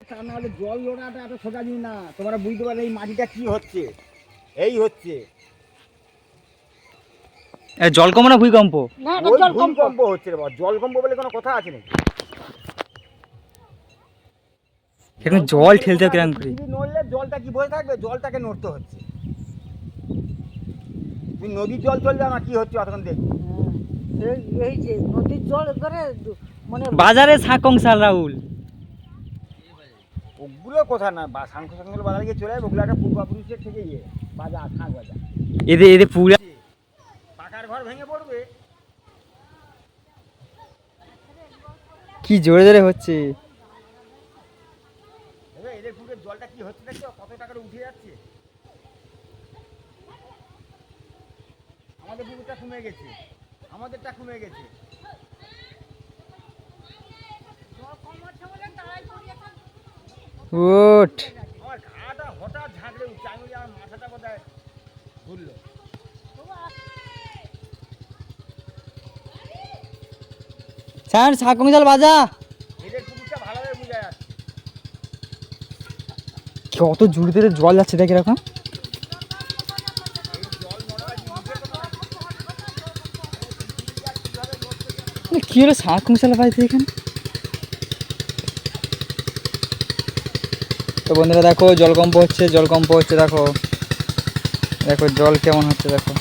তা নাহলে জল ওড়াটা এত সোজা জিনিস না। তোমরা বুঝতে পারলে এই মাটিটা কি হচ্ছে। এই হচ্ছে জল কম না ভূমিকম্প? না এটা ওই জল কম ভূমিকম্প হচ্ছে রে বাবা। জলকম্প বলে কোনো কথা আছে নাকি? এখন জল ঠেলতে কিরম করে? পৃথিবী নড়লে জলটা কি বসে থাকবে? জলটাকে নড়তে হচ্ছে। তুই নদীর জল চলবে না কি হচ্ছে অতক্ষণ দেখবি। এই যে নদীর জল করে মানে বাজারে শাকংশাল রাহুল, ওগুলো কথা না, বা সাংখ্য সাংখ্য বাজারে গিয়ে চলে যাবে। ওগুলো একটা পূর্বাপুরুষের থেকে ইয়ে বাজার, শাঁখ বাজার। এদের এদের পুরা পাকার ঘর ভেঙে পড়বে। কি জোরে জোরে হচ্ছে। এদের পুকুরের জলটা কি হচ্ছে দেখছো? কত টাকা উঠে যাচ্ছে। আমাদের পুকুরটা কমে গেছে, আমাদেরটা কমে গেছে। ওঠ আমার ঘাটা হঠাৎ ঝাঁকড়ে উঠছে। আমি বলি আমার মাথাটা বোধহয় ঘুরলো। স্যার শাকংশাল বাজা। এদের পুকুরটা ভালোভাবে বোঝা যাচ্ছে। কত জোরে জোরে জল যাচ্ছে দেখ এরকম। কি হলো শাকংশাল বাজছে এখানে? তো বন্ধুরা দেখো জলকম্প হচ্ছে, জলকম্প হচ্ছে। দেখো দেখো জল কেমন হচ্ছে দেখো।